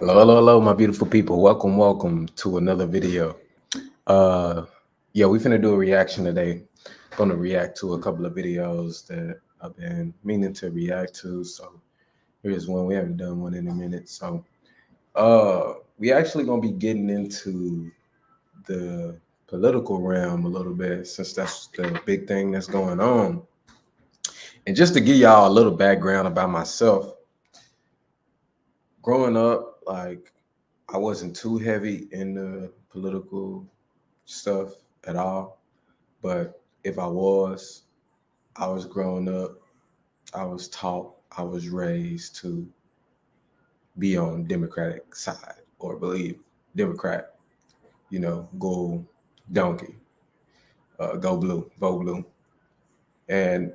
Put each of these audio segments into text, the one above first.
Hello, my beautiful people. Welcome to another video. We finna do a reaction today. Gonna react to a couple of videos that I've been meaning to react to. So here's one. We haven't done one in a minute. So we actually gonna be getting into the political realm a little bit, since that's the big thing that's going on. And just to give y'all a little background about myself, growing up, like, I wasn't too heavy in the political stuff at all. But if I was growing up, I was taught, I was raised to be on Democratic side or believe Democrat, go donkey, go blue, vote blue. And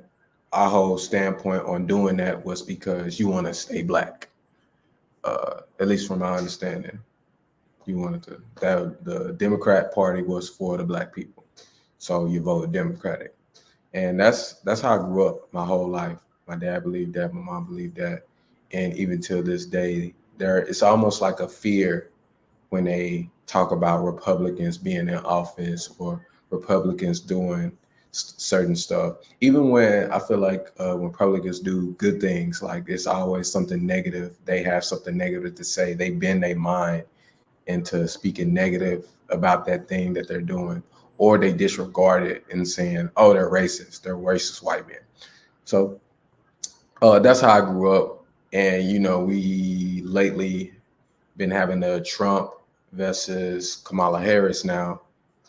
our whole standpoint on doing that was because you want to stay black, at least from my understanding. You wanted to, that the Democrat Party was for the black people, so you voted Democratic, and that's how I grew up my whole life. My dad believed that, my mom believed that, and even till this day, it's almost like a fear when they talk about Republicans being in office or Republicans doing certain stuff. Even when I feel like when Republicans do good things, like it's always something negative. They have something negative to say. They bend their mind into speaking negative about that thing that they're doing, or they disregard it and saying, oh, they're racist white men. So that's how I grew up. And, we lately been having the Trump versus Kamala Harris now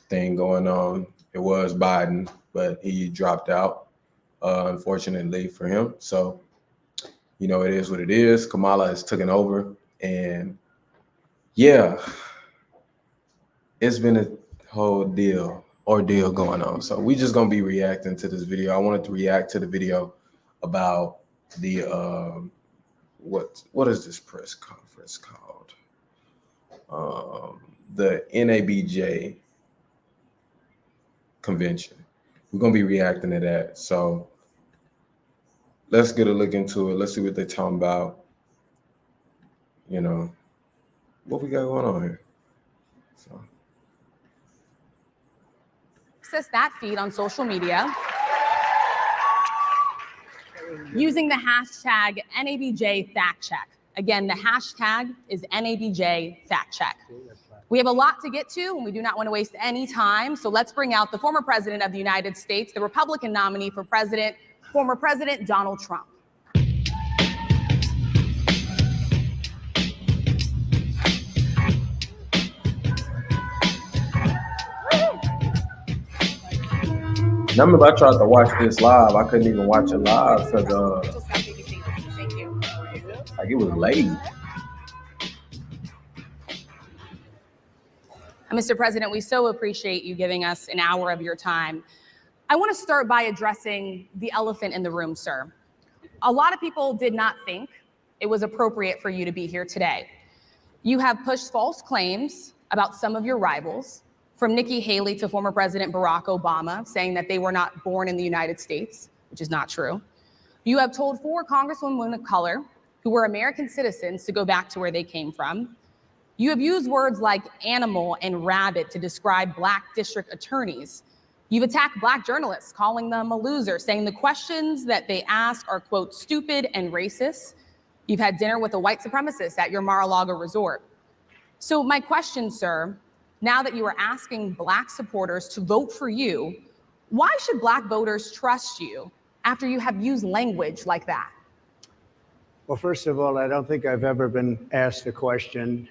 thing going on. It was Biden, but he dropped out, unfortunately for him. So, it is what it is. Kamala has taken over, and yeah, it's been a whole ordeal going on. So we just gonna be reacting to this video. I wanted to react to the video about the what is this press conference called? The NABJ convention. We're gonna be reacting to that. So let's get a look into it. Let's see what they're talking about. What we got going on here. So. Access that feed on social media using the hashtag NABJ fact check. Again, the hashtag is NABJ fact check. We have a lot to get to, and we do not want to waste any time. So let's bring out the former president of the United States, the Republican nominee for president, former President Donald Trump. I remember I tried to watch this live. I couldn't even watch it live because like it was late. Mr. President, we so appreciate you giving us an hour of your time. I want to start by addressing the elephant in the room, sir. A lot of people did not think it was appropriate for you to be here today. You have pushed false claims about some of your rivals, from Nikki Haley to former President Barack Obama, saying that they were not born in the United States, which is not true. You have told 4 congresswomen of color who were American citizens to go back to where they came from. You have used words like animal and rabbit to describe Black district attorneys. You've attacked Black journalists, calling them a loser, saying the questions that they ask are, quote, stupid and racist. You've had dinner with a white supremacist at your Mar-a-Lago resort. So my question, sir, now that you are asking Black supporters to vote for you, why should Black voters trust you after you have used language like that? Well, first of all, I don't think I've ever been asked a question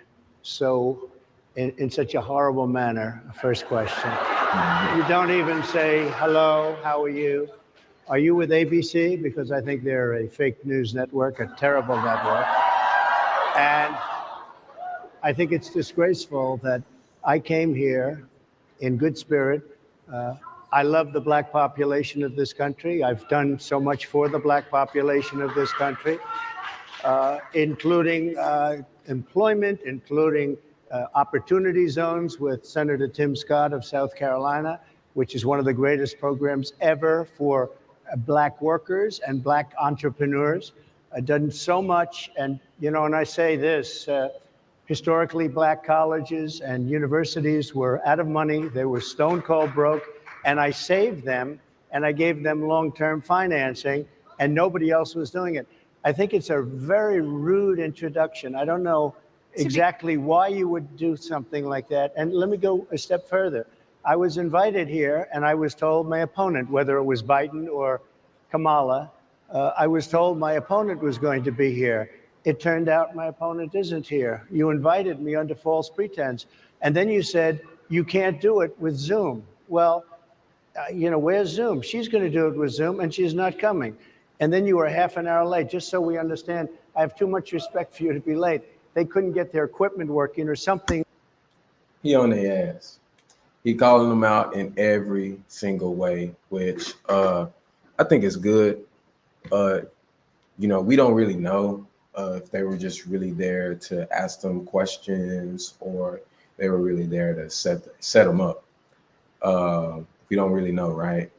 in such a horrible manner. First question. You don't even say, hello, how are you? Are you with ABC? Because I think they're a fake news network, a terrible network. And I think it's disgraceful that I came here in good spirit. I love the Black population of this country. I've done so much for the Black population of this country, including employment, including opportunity zones with Senator Tim Scott of South Carolina, which is one of the greatest programs ever for Black workers and Black entrepreneurs. I've done so much. And, and I say this, historically black colleges and universities were out of money. They were stone cold broke. And I saved them and I gave them long-term financing, and nobody else was doing it. I think it's a very rude introduction. I don't know exactly why you would do something like that. And let me go a step further. I was invited here and I was told my opponent, whether it was Biden or Kamala, I was told my opponent was going to be here. It turned out my opponent isn't here. You invited me under false pretense. And then you said, you can't do it with Zoom. Well, where's Zoom? She's going to do it with Zoom and she's not coming. And then you were half an hour late. Just so we understand, I have too much respect for you to be late. They couldn't get their equipment working or something. He on their ass. He calling them out in every single way, which I think is good. We don't really know if they were just really there to ask them questions or they were really there to set them up. We don't really know, right?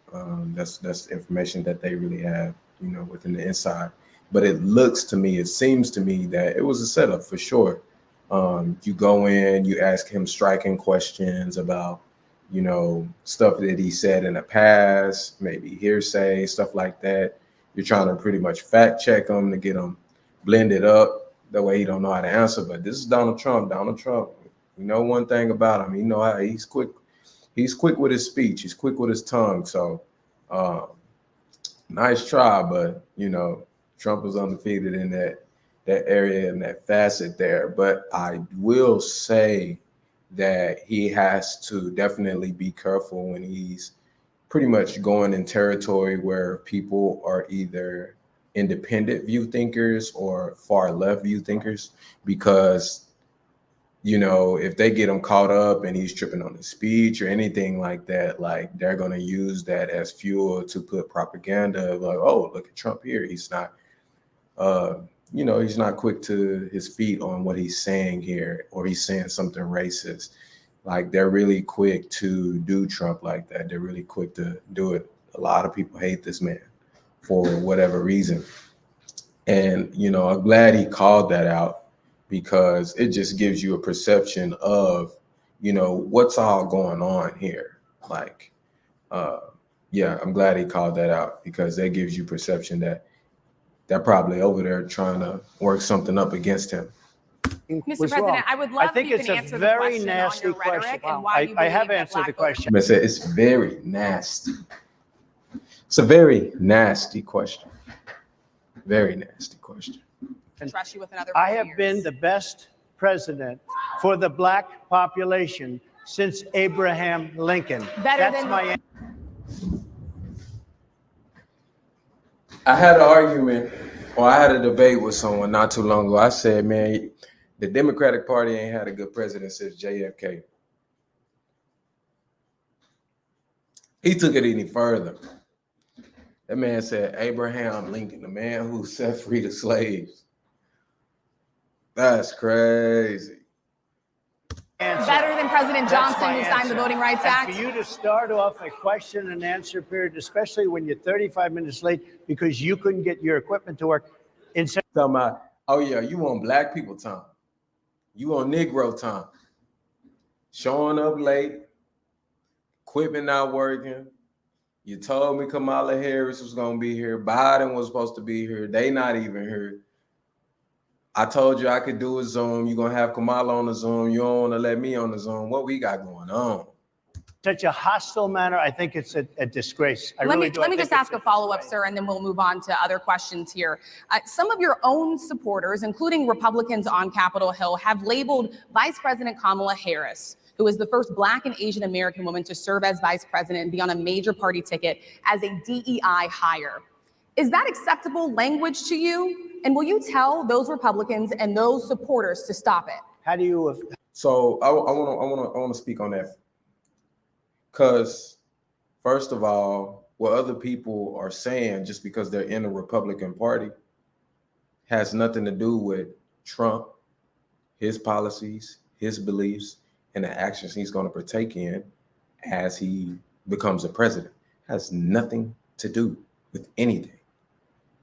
That's information that they really have, within the inside. But it seems to me that it was a setup for sure. You go in, you ask him striking questions about, stuff that he said in the past, maybe hearsay, stuff like that. You're trying to pretty much fact check him to get him blended up. That way he don't know how to answer. But this is Donald Trump. Donald Trump, one thing about him, how he's quick. He's quick with his speech. He's quick with his tongue. So nice try, but Trump was undefeated in that area and that facet there. But I will say that he has to definitely be careful when he's pretty much going in territory where people are either independent view thinkers or far left view thinkers, because if they get him caught up and he's tripping on his speech or anything like that, like they're going to use that as fuel to put propaganda like, oh, look at Trump here. He's not, he's not quick to his feet on what he's saying here, or he's saying something racist. Like they're really quick to do Trump like that. They're really quick to do it. A lot of people hate this man for whatever reason. And, I'm glad he called that out, because it just gives you a perception of, what's all going on here. Like, I'm glad he called that out, because that gives you perception that they're probably over there trying to work something up against him. Mr. President, wrong. I would love I think if you it's can a answer very the question nasty on your rhetoric question. and why you I believe have that answered black the voters- question. I said it's very nasty. It's a very nasty question. Very nasty question. Trust you with another I 4 have years. been the best president for the black population since Abraham Lincoln. That's my answer. I had an argument, or I had a debate with someone not too long ago. I said, man, the Democratic Party ain't had a good president since JFK. He took it any further. That man said Abraham Lincoln, the man who set free the slaves. That's crazy. Better than President That's Johnson, my who signed the answer. Voting Rights And Act? for you to start off a question and answer period, especially when you're 35 minutes late because you couldn't get your equipment to work. Talking about, oh yeah, you want black people time. You want Negro time. Showing up late, equipment not working. You told me Kamala Harris was going to be here. Biden was supposed to be here. They not even here. I told you I could do a Zoom. You're going to have Kamala on the Zoom. You don't want to let me on the Zoom. What we got going on? Such a hostile manner. I think it's a disgrace. Let me just ask a follow-up, sir, and then we'll move on to other questions here. Some of your own supporters, including Republicans on Capitol Hill, have labeled Vice President Kamala Harris, who is the first Black and Asian American woman to serve as vice president and be on a major party ticket, as a DEI hire. Is that acceptable language to you? And will you tell those Republicans and those supporters to stop it? How do you? So I want to speak on that, because first of all, what other people are saying just because they're in the Republican Party has nothing to do with Trump, his policies, his beliefs, and the actions he's going to partake in as he becomes a president. Has nothing to do with anything.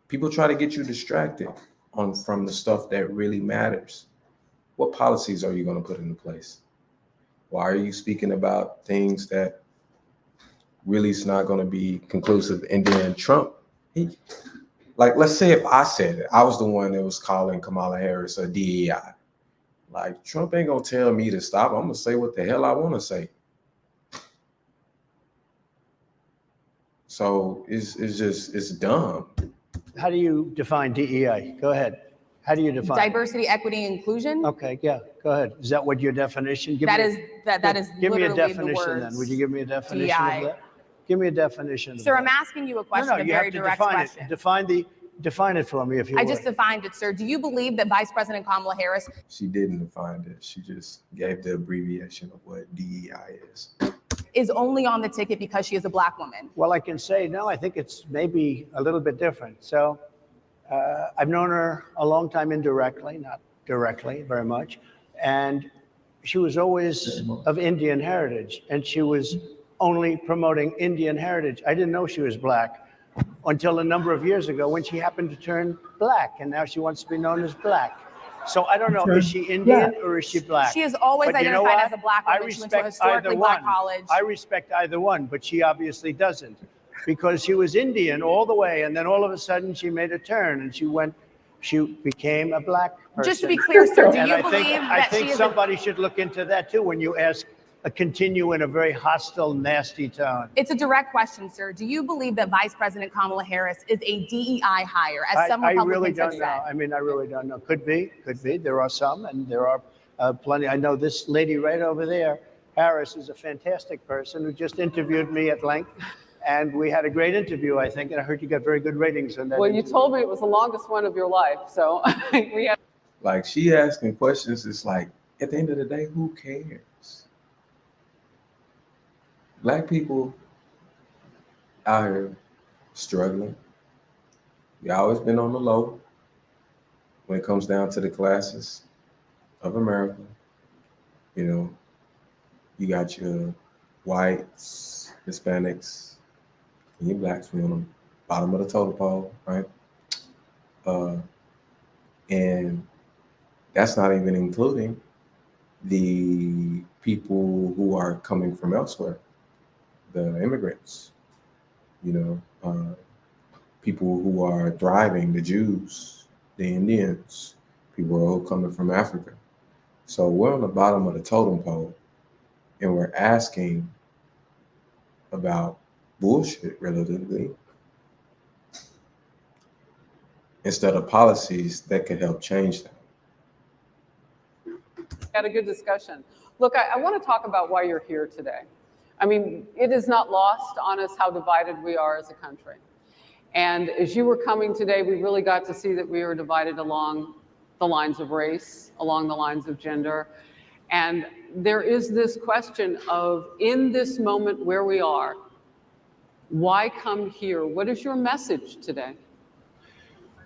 People try to get you distracted from the stuff that really matters. what policies are you going to put into place? Why are you speaking about things that really is not going to be conclusive? And then Trump, like, let's say if I said it, I was the one that was calling Kamala Harris a DEI. Like, Trump ain't going to tell me to stop. I'm going to say what the hell I want to say. So it's dumb. How do you define DEI? Go ahead. How do you define Diversity, equity, inclusion. Okay, yeah, go ahead. Is that what your definition? That is Give me a literally definition the then. Would you give me a definition DEI. of that? Give me a definition of Sir, that. I'm asking you a question, No, a you very have to direct define question. it. Define it for me if you I would. just defined it, sir. Do you believe that Vice President Kamala Harris She didn't define it. She just gave the abbreviation of what DEI is. is only on the ticket because she is a Black woman? Well, I can say, no, I think it's maybe a little bit different. So I've known her a long time indirectly, not directly very much. And she was always of Indian heritage, and she was only promoting Indian heritage. I didn't know she was Black until a number of years ago when she happened to turn Black, and now she wants to be known as Black. So I don't know, is she Indian or is she Black? She has always But you know identified what? as a Black I woman. She went to a respect either historically Black one. college. I respect either one, but she obviously doesn't, because she was Indian all the way, and then all of a sudden she made a turn and she became a Black person. Just to be clear, sir, do And you I believe think that she is somebody should look into that too when you ask continue in a very hostile, nasty tone. It's a direct question, sir. Do you believe that Vice President Kamala Harris is a DEI hire, as some I Republicans really have don't said? know. I mean, I really don't know. Could be. There are some, and there are plenty. I know this lady right over there, Harris, is a fantastic person who just interviewed me at length. And we had a great interview, I think, and I heard you got very good ratings on that. Well, you told me it was the longest one of your life, so we had. Like, she asking questions, it's like, at the end of the day, who cares? Black people out here struggling. We always been on the low when it comes down to the classes of America. You know, you got your whites, Hispanics, and your blacks. We on the bottom of the totem pole, right? And that's not even including the people who are coming from elsewhere, the immigrants, you know, people who are thriving, the Jews, the Indians, people who are all coming from Africa. So we're on the bottom of the totem pole, and we're asking about bullshit relatively, instead of policies that could help change that. Had a good discussion. Look, I want to talk about why you're here today. I mean, it is not lost on us how divided we are as a country. And as you were coming today, we really got to see that we are divided along the lines of race, along the lines of gender. And there is this question of, in this moment where we are, why come here? What is your message today?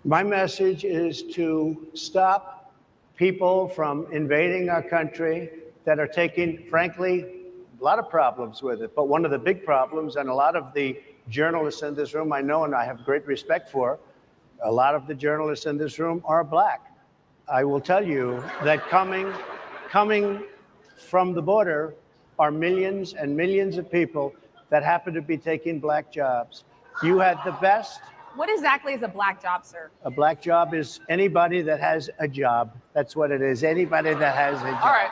My message is to stop people from invading our country that are taking, frankly, a lot of problems with it. But one of the big problems, and a lot of the journalists in this room I know and I have great respect for, a lot of the journalists in this room are Black. I will tell you that coming from the border are millions and millions of people that happen to be taking Black jobs. You had the best. What exactly is a Black job, sir? A Black job is anybody that has a job. That's what it is. Anybody that has a job. All right.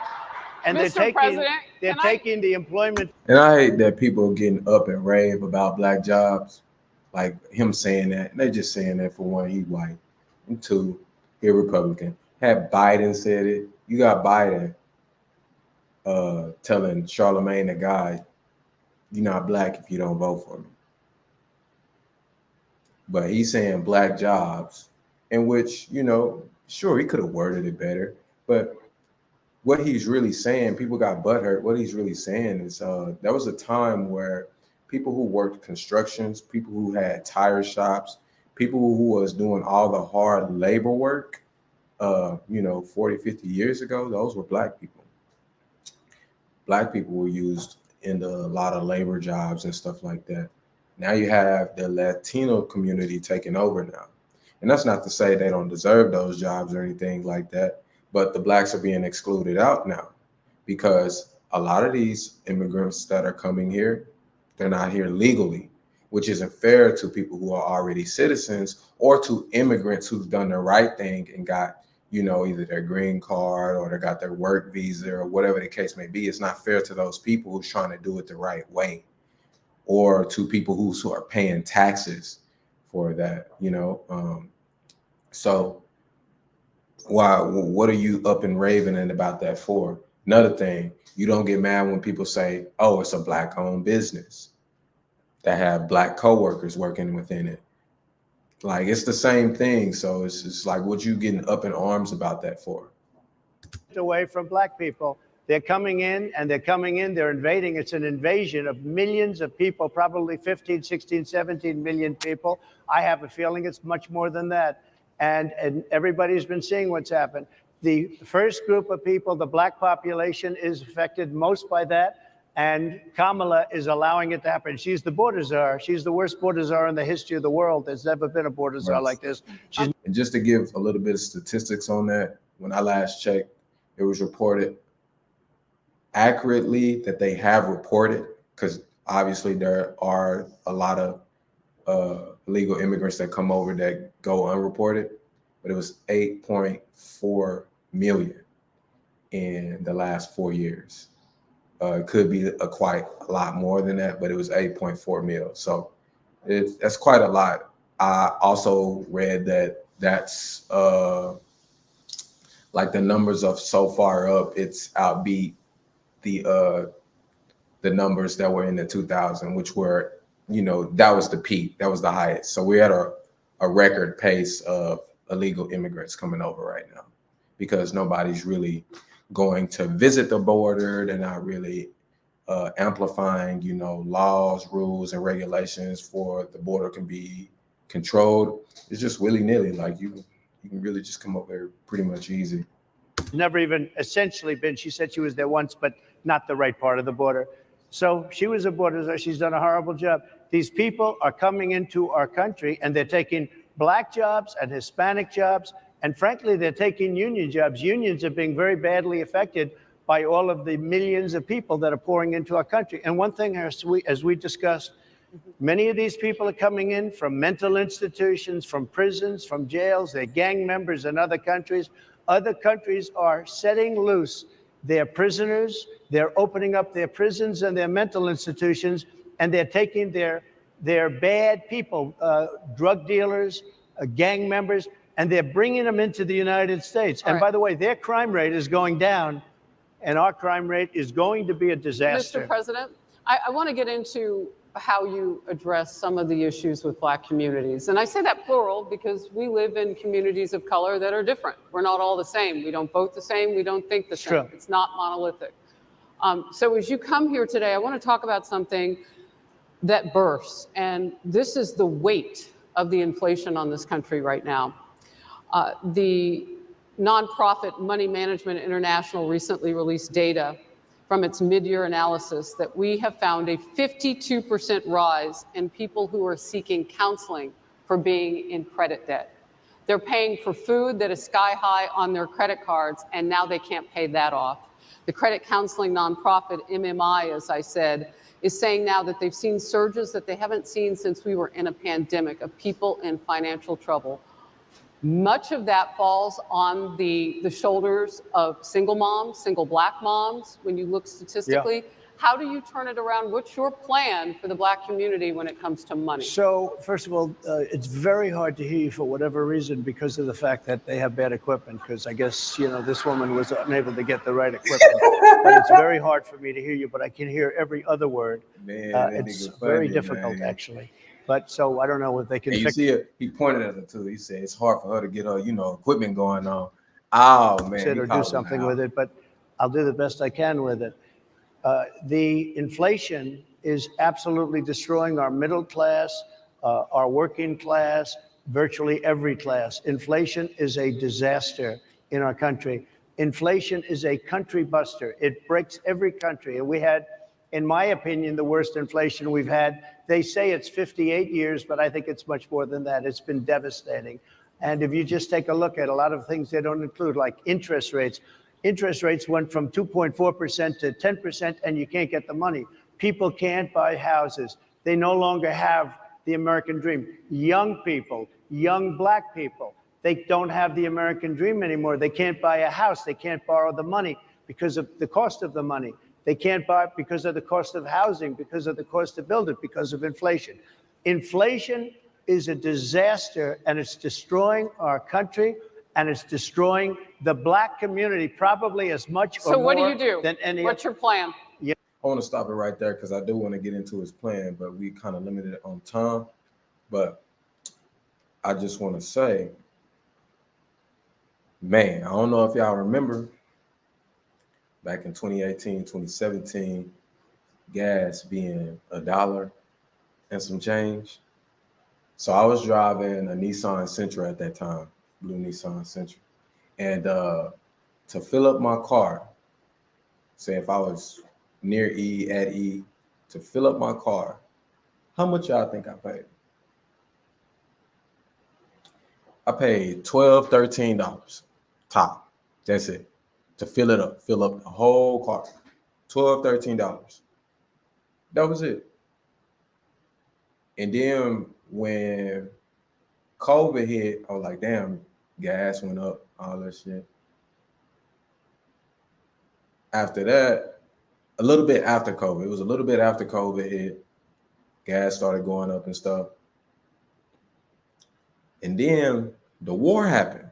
And Mr. President, they're taking the employment. And I hate that people are getting up and rave about Black jobs, like him saying that. And they're just saying that for one, he white, and two, he a Republican. Had Biden said it. You got Biden telling Charlemagne the guy, you're not Black if you don't vote for me. But he's saying Black jobs, in which, you know, sure, he could have worded it better. But what he's really saying, people got butthurt. What he's really saying is there was a time where people who worked constructions, people who had tire shops, people who was doing all the hard labor work, 40, 50 years ago, those were Black people. Black people were used in a lot of labor jobs and stuff like that. Now you have the Latino community taking over now. And that's not to say they don't deserve those jobs or anything like that, but the blacks are being excluded out now because a lot of these immigrants that are coming here, they're not here legally, which isn't fair to people who are already citizens or to immigrants who've done the right thing and got, you know, either their green card or they got their work visa or whatever the case may be. It's not fair to those people who's trying to do it the right way, or to people who are paying taxes for that, you know. So what are you up and raving about that for? Another thing, you don't get mad when people say, oh, it's a black owned business that have black coworkers working within it. Like, it's the same thing. So it's just like, what you getting up in arms about that for? Away from black people. They're coming in and they're invading. It's an invasion of millions of people, probably 15, 16, 17 million people. I have a feeling it's much more than that. And everybody's been seeing what's happened. The first group of people, the black population, is affected most by that. And Kamala is allowing it to happen. She's the border czar. She's the worst border czar in the history of the world. There's never been a border czar like this. And just to give a little bit of statistics on that, when I last checked, it was reported accurately that they have reported, because obviously there are a lot of illegal immigrants that come over that go unreported, but it was 8.4 million in the last 4 years. It could be quite a lot more than that, but it was 8.4 mil. So that's quite a lot. I also read that that's like the numbers of so far up, it's outbeat the numbers that were in the 2000, which were, you know, that was the peak, that was the highest. So we're at a record pace of illegal immigrants coming over right now, because nobody's really going to visit the border. They're not really amplifying, you know, laws, rules, and regulations for the border can be controlled. It's just willy-nilly. Like you can really just come over here pretty much easy. Never even essentially been. She said she was there once, but not the right part of the border. So she was a border czar. She's done a horrible job. These people are coming into our country and they're taking black jobs and Hispanic jobs. And frankly, they're taking union jobs. Unions are being very badly affected by all of the millions of people that are pouring into our country. And one thing, as we discussed, many of these people are coming in from mental institutions, from prisons, from jails. They're gang members in other countries. Other countries are setting loose their prisoners. They're opening up their prisons and their mental institutions, and they're taking their bad people, drug dealers, gang members, and they're bringing them into the United States. And by the way, their crime rate is going down, and our crime rate is going to be a disaster. Mr. President, I want to get into how you address some of the issues with black communities. And I say that plural because we live in communities of color that are different. We're not all the same. We don't vote the same. We don't think the same. True. It's not monolithic. So as you come here today, I want to talk about something that bursts. And this is the weight of the inflation on this country right now. The nonprofit Money Management International recently released data from its mid-year analysis that we have found a 52% rise in people who are seeking counseling for being in credit debt. They're paying for food that is sky high on their credit cards, and now they can't pay that off. The credit counseling nonprofit MMI, as I said, is saying now that they've seen surges that they haven't seen since we were in a pandemic of people in financial trouble. Much of that falls on the shoulders of single moms, single black moms, when you look statistically. Yeah. How do you turn it around? What's your plan for the black community when it comes to money? So, first of all, it's very hard to hear you for whatever reason because of the fact that they have bad equipment, because I guess, you know, this woman was unable to get the right equipment. But it's very hard for me to hear you, but I can hear every other word. Man, it's very difficult, actually. But so I don't know if they can fix it. You see it? He pointed at it too. He said it's hard for her to get her, you know, equipment going on. Oh man, or do something with it, but I'll do the best I can with it. The inflation is absolutely destroying our middle class, our working class, virtually every class. Inflation is a disaster in our country. Inflation is a country buster. It breaks every country. And we had, in my opinion, the worst inflation we've had. They say it's 58 years, but I think it's much more than that. It's been devastating. And if you just take a look at a lot of things they don't include, like interest rates went from 2.4% to 10%, and you can't get the money. People can't buy houses. They no longer have the American dream. Young people, young black people, they don't have the American dream anymore. They can't buy a house. They can't borrow the money because of the cost of the money. They can't buy it because of the cost of housing, because of the cost to build it, because of inflation. Inflation is a disaster, and it's destroying our country, and it's destroying the black community probably as much or So what do more you do? than any What's your plan? I want to stop it right there because I do want to get into his plan, but we kind of limited it on time. But I just want to say, man, I don't know if y'all remember back in 2018, 2017, gas being $1 and some change. So I was driving a Nissan Sentra at that time, blue Nissan Sentra. And to fill up my car, say if I was near E, at E, to fill up my car, how much y'all think I paid? I paid $12, $13 top. That's it. To fill it up, fill up the whole car. $12, $13. That was it. And then when COVID hit, I was like, damn, gas went up, all that shit. After that, a little bit after COVID, it was a little bit after COVID hit, gas started going up and stuff. And then the war happened.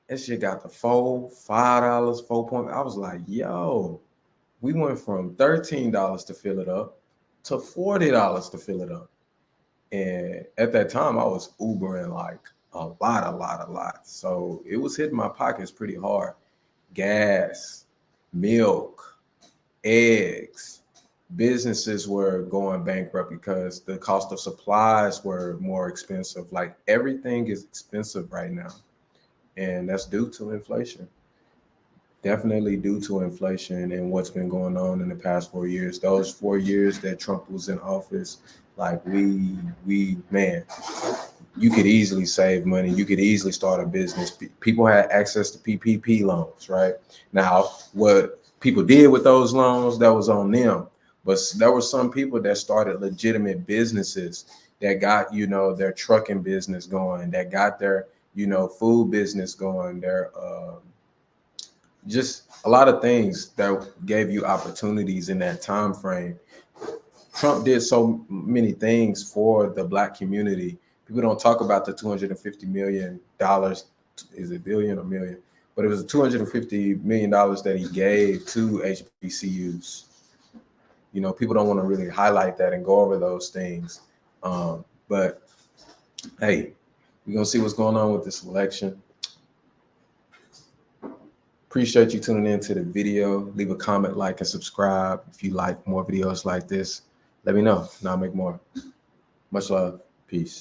That shit got to $4, $5, 4 point. I was like, yo, we went from $13 to fill it up to $40 to fill it up. And at that time, I was Ubering like a lot. So it was hitting my pockets pretty hard. Gas, milk, eggs. Businesses were going bankrupt because the cost of supplies were more expensive. Like everything is expensive right now. And that's due to inflation. Definitely due to inflation and what's been going on in the past 4 years. Those 4 years that Trump was in office, like we man, you could easily save money. You could easily start a business. People had access to PPP loans, right? Now, what people did with those loans, that was on them. But there were some people that started legitimate businesses that got, their trucking business going, that got their, food business going, their just a lot of things that gave you opportunities in that time frame. Trump did so many things for the black community. People don't talk about the $250 million. Is it billion or million? But it was $250 million that he gave to HBCUs. People don't want to really highlight that and go over those things. But hey, we're going to see what's going on with this election. Appreciate you tuning in to the video. Leave a comment, like, and subscribe. If you like more videos like this, let me know and I'll make more. Much love. Peace.